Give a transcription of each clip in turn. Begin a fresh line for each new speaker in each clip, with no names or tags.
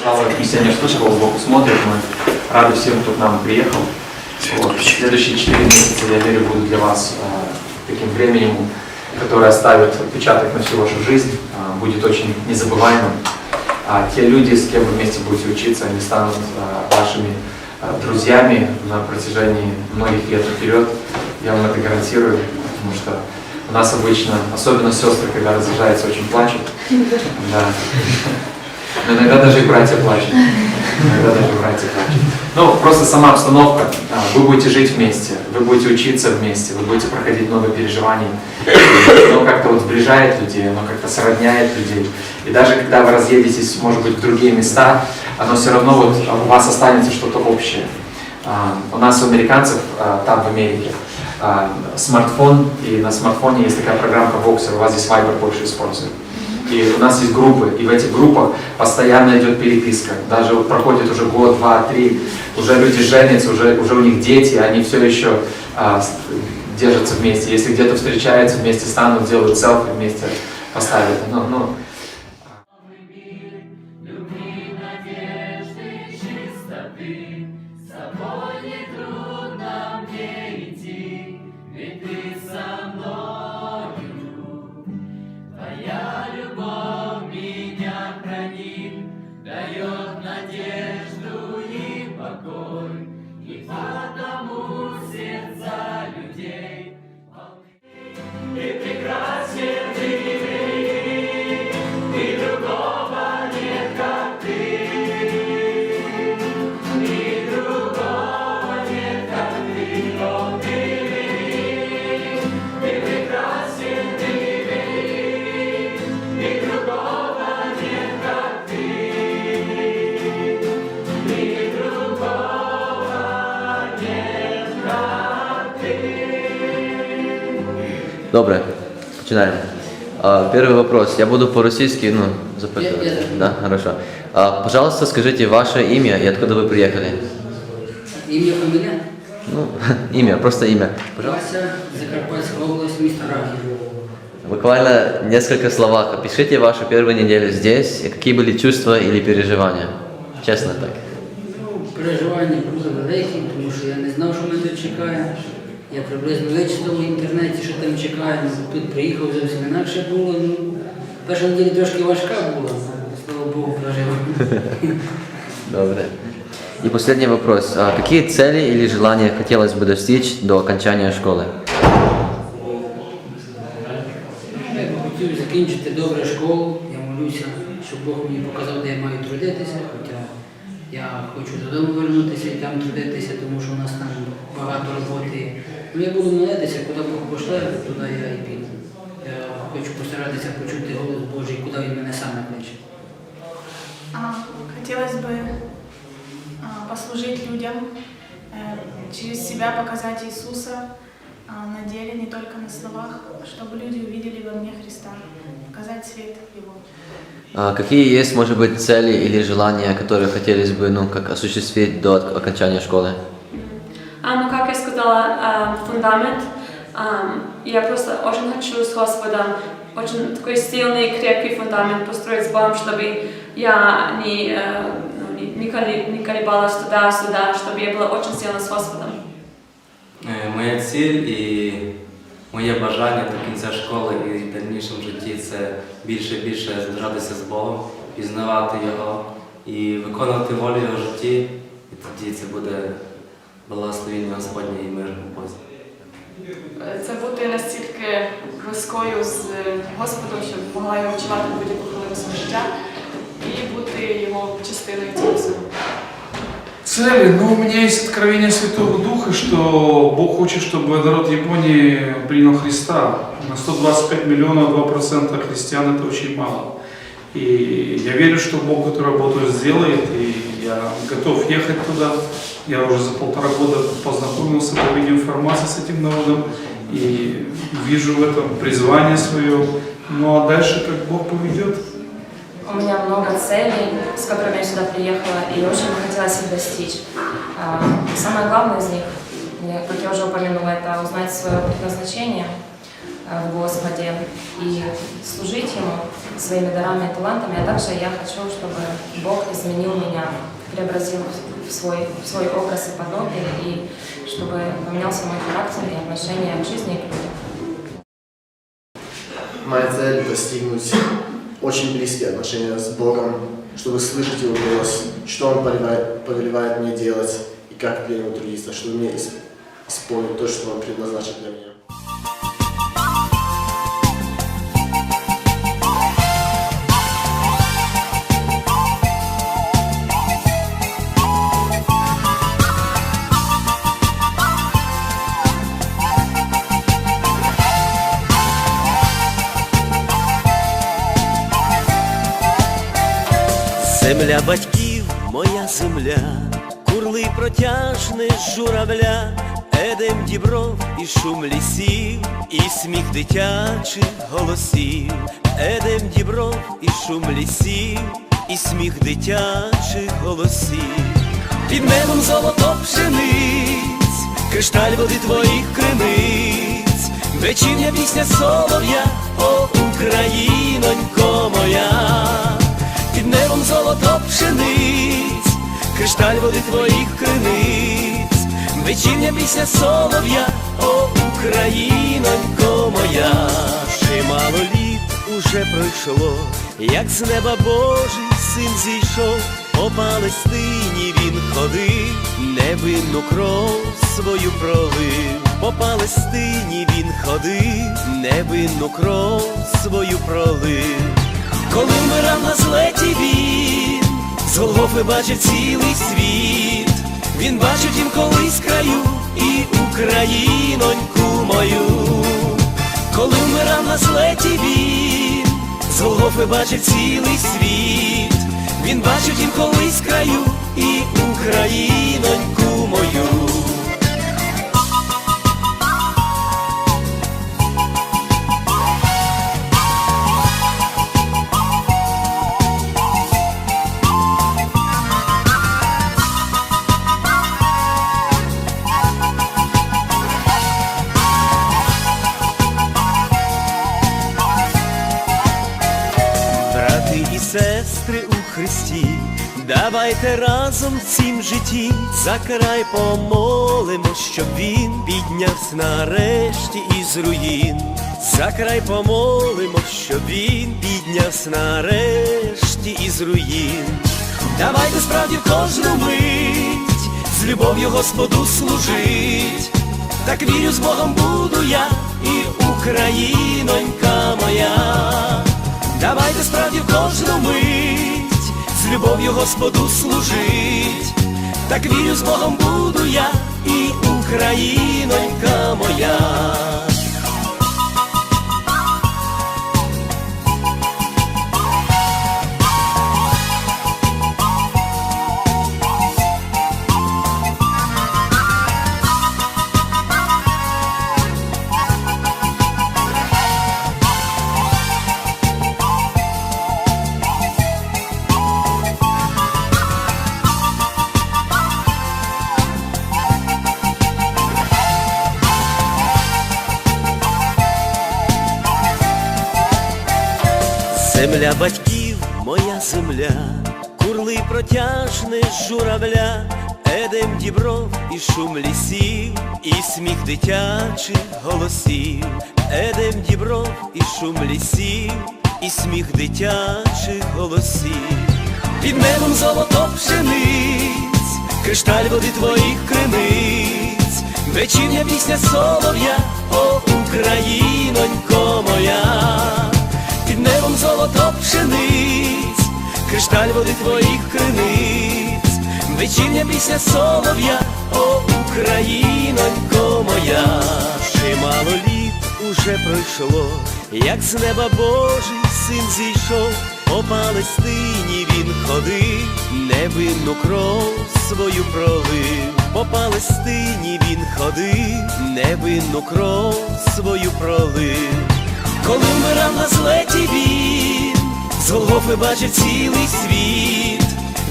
Слава миссионерская школа сбоку смотрит. Мы рады всем, кто к нам приехал. Вот. Следующие 4 месяца, я верю, будут для вас таким временем, которое оставит отпечаток на всю вашу жизнь, будет очень незабываемым. Те люди, с кем вы вместе будете учиться, они станут вашими друзьями на протяжении многих лет вперед. Я вам это гарантирую, потому что у нас обычно, особенно сестры, когда разъезжаются, очень плачут. Да. Но иногда даже и братья плачут. Ну, просто сама обстановка. Вы будете жить вместе, вы будете учиться вместе, вы будете проходить много переживаний. Оно как-то вот сближает людей, оно как-то сродняет людей. И даже когда вы разъедетесь, может быть, в другие места, оно все равно вот у вас останется что-то общее. У нас у американцев, там в Америке, смартфон, и на смартфоне есть такая программка Voxer, у вас здесь Viber больше используют. И у нас есть группы, и в этих группах постоянно идет переписка. Даже вот проходит уже год, 2, 3, уже люди женятся, уже у них дети, они все еще держатся вместе. Если где-то встречаются, вместе станут, делают селфи, вместе поставят.
Дает надежду и покой, и потому сердца людей. Ты прекрасен, ты еврей, и другого нет, как ты. И другого нет, как ты, о, ты велик. Ты прекрасен, ты еврей, и другого нет, как ты.
Добре, начинаем. Первый вопрос. Я буду по-российски, записывать. Да, хорошо. Пожалуйста, скажите ваше имя и откуда вы приехали.
Имя, фамилия?
Имя, просто имя. Пожалуйста.
Вася, Закарпатская область, место Раки.
Буквально несколько словах. Опишите вашу первую неделю здесь и какие были чувства или переживания. Чесно так.
Переживання були великі, тому що я не знав, що мене тут чекає. Я приблизно вичитав в інтернеті, що там чекає. Тут приїхав зовсім інакше було. Перша неділя трошки важка була, слава Богу, прожив.
Добре. И последний вопрос. Какие цели или желания хотелось бы достичь до окончания школы?
Я б хотів закінчити добре школу. Я молюся, щоб Бог мені показав, де я маю трудитися. Хоча я хочу додому повернутися і там трудитися, тому що у нас там багато роботи. Я буду молитися, куди Бог пошле, туди я і піду. Я хочу постаратися почути голос Божий, куди Він мене саме кличе.
Хотелось бы послужить людям, через себя показать Иисуса на деле, не только на словах, чтобы люди увидели во мне Христа, показать свет Его.
Какие есть, может быть, цели или желания, которые хотелось бы, как осуществить до окончания школы?
Как я сказала, фундамент. Я просто очень хочу с Господом очень такой сильный, крепкий фундамент построить с Богом, чтобы я не колебалась туда-сюда, чтобы я была очень сильна с Господом.
Моя ціль і моє бажання до кінця школи і в дальнішому житті – це більше і більше зближатися з Богом, пізнавати Його і виконувати волю Його в житті. І тоді це буде благословіння Господнє і мир у Бозі.
Це бути настільки близькою з Господом, щоб могла його відчувати будь-яку хвилину свого життя і бути його частиною цього всього.
Цели? У меня есть откровение Святого Духа, что Бог хочет, чтобы народ Японии принял Христа. На 125 миллионов 2% христиан это очень мало. И я верю, что Бог эту работу сделает, и я готов ехать туда. Я уже за 1,5 года познакомился по видеоинформации с этим народом и вижу в этом призвание свое. Ну а дальше как Бог поведет.
У меня много целей, с которыми я сюда приехала, и очень бы хотелось их достичь. Самое главное из них, как я уже упомянула, это узнать свое предназначение, в Господе и служить Ему своими дарами и талантами, а также я хочу, чтобы Бог изменил меня, преобразил в свой образ и подобие, и чтобы поменялся мой характер и отношение к жизни и к людям.
Моя цель – достигнуть очень близкие отношения с Богом, чтобы слышать Его голос, что Он повелевает мне делать и как для Него трудиться, чтобы мне исполнить то, что Он предназначил для меня.
Земля батьків, моя земля, курлий протяжний журавля, Едем дібров і шум лісів, і сміх дитячих голосів, Едем дібров і шум лісів, і сміх дитячих голосів. Під небом золото пшениць, кришталь води твоїх криниць, вечірня пісня солов'я, о Українонько моя. Під небом золото пшениць, кришталь води твоїх криниць, вечірня пісня солов'я, о Українонько моя. Чимало літ уже пройшло, як з неба Божий син зійшов, по Палестині він ходив, невинну кров свою пролив. По Палестині він ходив, невинну кров свою пролив. Коли вмирав на злеті він, з Голгофи бачив цілий світ. Він бачив тім колись краю і Україноньку мою. Коли вмирав на злеті він, з Голгофи бачив цілий світ. Він бачив тім колись краю і Україноньку мою. Сестри у Христі, давайте разом в цім житті за край помолимо, щоб він піднявся нарешті із руїн. За край помолимо, щоб він піднявся нарешті із руїн. Давайте справді в кожну мить з любов'ю Господу служить. Так вірю, з Богом буду я і Українонька моя. Давайте справді в кожну мить з любов'ю Господу служить. Так вірю, з Богом буду я і Українонька моя. Земля батьків, моя земля, курлий протяжний журавля, Едем дібров і шум лісів, і сміх дитячих голосів, Едем дібров і шум лісів, і сміх дитячих голосів. Під небом золото пшениць, кришталь води твоїх криниць, вечірня пісня солов'я, о Українонько моя. Під небом золото пшениць, кришталь води твоїх криниць, вечірня пісня солов'я, о Українонько моя. Чимало літ уже пройшло, як з неба Божий син зійшов, по Палестині він ходив, невинну кров свою пролив. По Палестині він ходив, невинну кров свою пролив. Коли вмирав на злеті він, з Голгофи бачив цілий світ.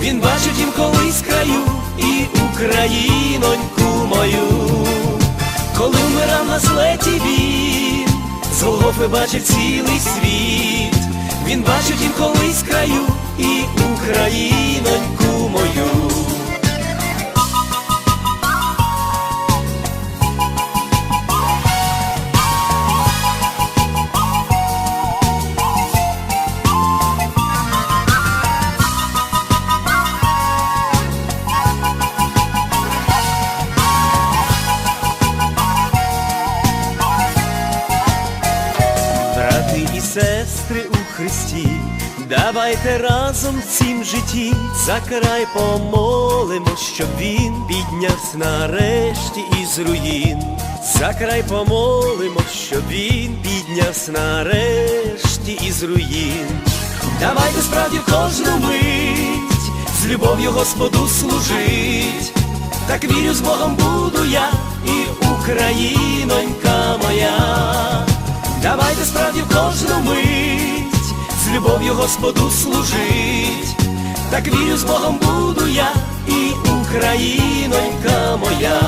Він бачив тім колись краю і Україноньку мою. Коли вмирав на злеті він, з Голгофи бачив цілий світ. Він бачив тім колись краю і Україноньку мою. Брати і сестри у Христі, давайте разом в цім житті за край помолимось, щоб він піднявся нарешті із руїн. За край помолимось, щоб він піднявся нарешті із руїн. Давайте справді в кожну мить з любов'ю Господу служить. Так вірю, з Богом буду я і Українонька моя. Давайте справді в кожну мить з любов'ю Господу служить. Так вірю, з Богом буду я і Українонька моя.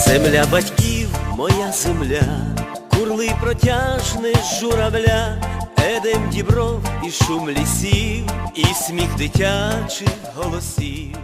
Земля батьків, моя земля, курли протяжне журавля, Едем Дібров і шум лісів, і сміх дитячих голосів.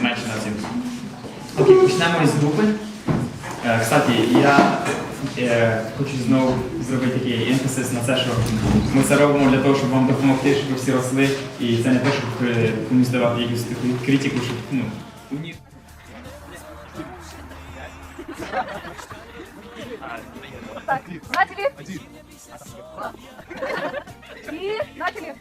Менше на цим. Окей, почнемо із групи. Кстати, я хочу знову зробити такий емфасис на це, що ми це робимо для того, щоб вам допомогти, щоб ви всі росли. І це не те, щоб комусь давати якусь таку критику, щоб у них.
Так, начали. И начали.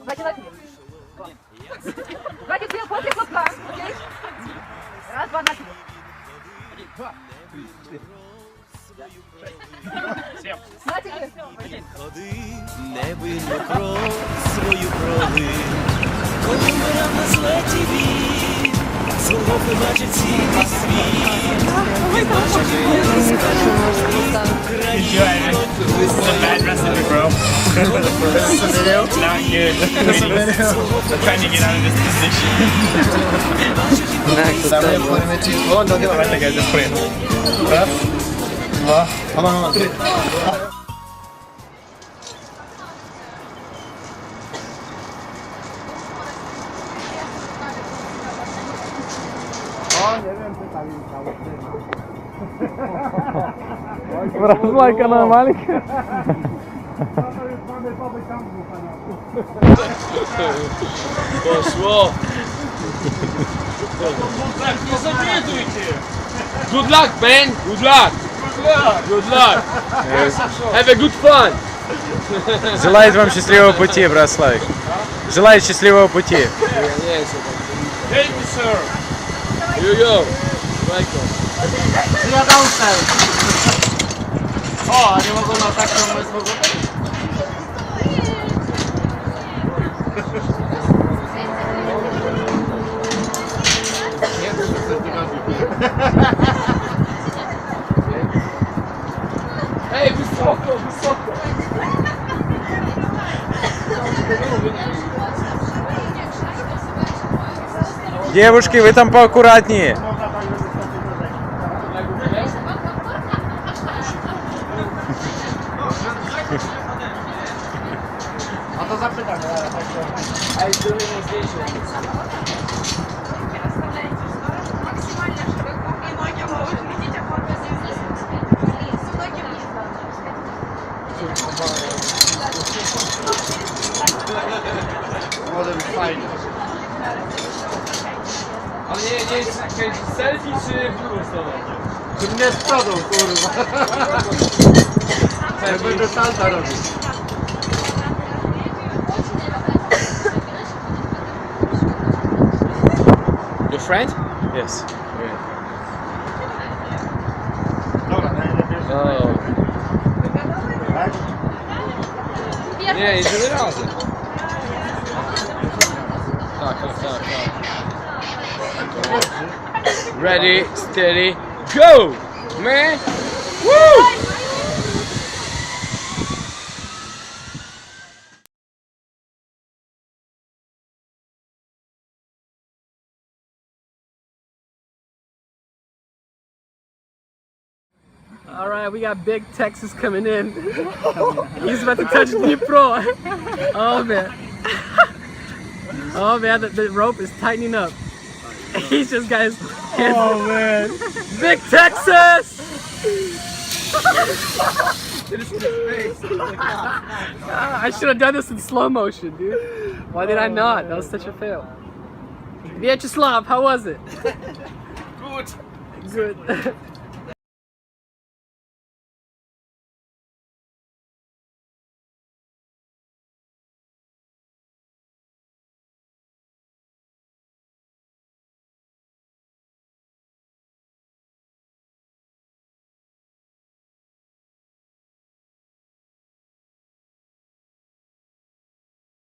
Начали. Давайте все после хлопка. Окей? Раз, два, начали. Начали.
Ходи, не винно кров свою пролив, коли вмирав на злеті він, з Голгофи бачив цілий світ. Він бачив колись краю Україну.
This is a bad recipe, bro. This is a video? Not good. This is a video. I'm trying to get out of this position. Давай так, я спрыгну. Раз, два, три.
Размайка на маленькая.
Пошло. Не завидуйте. Good luck, Ben. Good luck. Good luck. Have a good fun.
Желает вам счастливого пути, брат Славик. Желает счастливого пути.
Thank you, sir. Here you go. Michael.
Я downstairs. О, не могу на так, что мы смогу.
Эй, высоко, высоко.
Девушки, вы там поаккуратнее.
А то запитання.
Może być fajnie. A nie jest selfie czy w drugą stronę?
Żeby mnie z przodu, kurwa. Ja będę salta robić.
friend?
Yes.
Oh. Nie, idziemy razem. Tak. Ready, steady, go! Man! Woo!
All right, we got Big Texas coming in. He's about to touch Dnipro. Oh man. Oh man, the rope is tightening up. He's just got his hands. Oh man. Big Texas! I should have done this in slow motion, dude. Why did I not? That was such a fail. Vyacheslav, how was it?
Good.
Good.